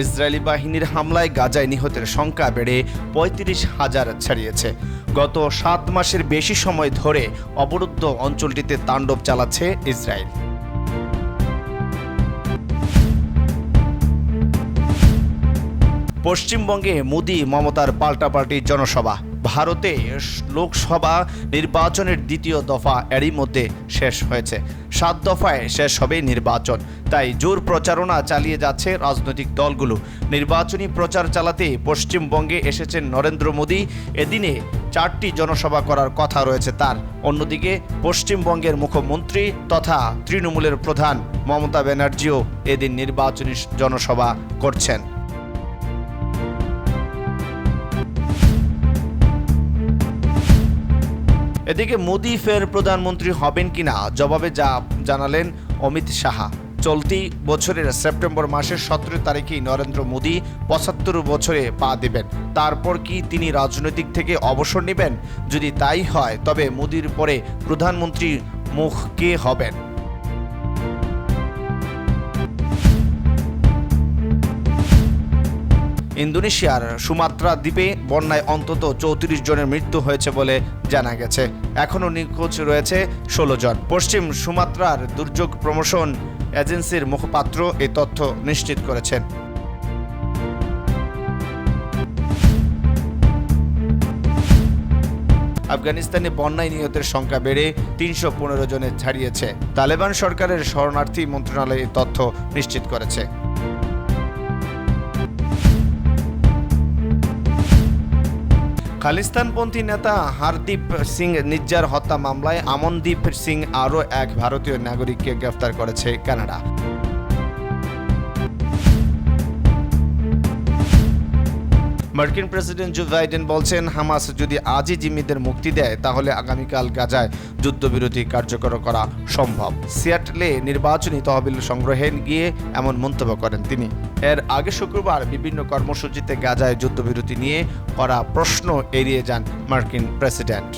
Israeli বাহিনীর হামলায় গাজায় নিহতের সংখ্যা বেড়ে ৩৫,০০০ ছাড়িয়েছে। গত ৭ মাসের বেশি সময় ধরে অবরুদ্ধ অঞ্চলটিতে তাণ্ডব চালাচ্ছে ইসরায়েল। পশ্চিমবঙ্গে মোদি মমতার পাল্টাপাল্টি জনসভা। ভারতে লোকসভা নির্বাচনের দ্বিতীয় দফা এরই মধ্যে শেষ হয়েছে। ৭ দফায় শেষ হবে নির্বাচন, তাই জোর প্রচারণা চালিয়ে যাচ্ছে রাজনৈতিক দলগুলো। নির্বাচনী প্রচার চালাতে পশ্চিমবঙ্গে এসেছেন নরেন্দ্র মোদি। এদিনে 4টি জনসভা করার কথা রয়েছে তার। অন্যদিকে পশ্চিমবঙ্গের মুখ্যমন্ত্রী তথা তৃণমূলের প্রধান মমতা ব্যানার্জিও এদিন নির্বাচনী জনসভা করছেন। এদিকে মোদি ফের প্রধানমন্ত্রী হবেন কিনা জবাবে যা জানালেন অমিত শাহ। চলতি বছরের সেপ্টেম্বর মাসের 17 তারিখেই নরেন্দ্র মোদি 75 বছরে পা দেবেন। তারপর কি তিনি রাজনৈতিক থেকে অবসর নেবেন? যদি তাই হয় তবে মোদির পরে প্রধানমন্ত্রী মুখ কে হবেন? ইন্দোনেশিয়ার সুমাত্রা দ্বীপে বন্যায় অন্তত 34 জনের মৃত্যু হয়েছে বলে জানা গেছে। এখনও নিখোঁজ রয়েছে 16 জন। পশ্চিম সুমাত্রার দুর্যোগ প্রশমন এজেন্সির মুখপাত্র এই তথ্য নিশ্চিত করেছেন। আফগানিস্তানে বন্যায় নিহতের সংখ্যা বেড়ে 315 জনে ছাড়িয়েছে। তালেবান সরকারের শরণার্থী মন্ত্রণালয় এই তথ্য নিশ্চিত করেছে। খালিস্তানপন্থী নেতা হরদীপ সিং নিজ্জার হত্যা মামলায় আমনদীপ সিং আরও এক ভারতীয় নাগরিককে গ্রেফতার করেছে কানাডা। মার্কিন প্রেসিডেন্ট জো বাইডেন বলছেন, হামাস যদি আজই জিম্মিদের মুক্তি দেয় তাহলে আগামীকাল গাজায় যুদ্ধবিরতি কার্যকর করা সম্ভব। সিয়াটলে নির্বাচনী তহবিল সংগ্রহে গিয়ে এমন মন্তব্য করেন তিনি। এর আগে শুক্রবার বিভিন্ন কর্মসূচিতে গাজায় যুদ্ধবিরতি নিয়ে করা প্রশ্ন এড়িয়ে যান মার্কিন প্রেসিডেন্ট।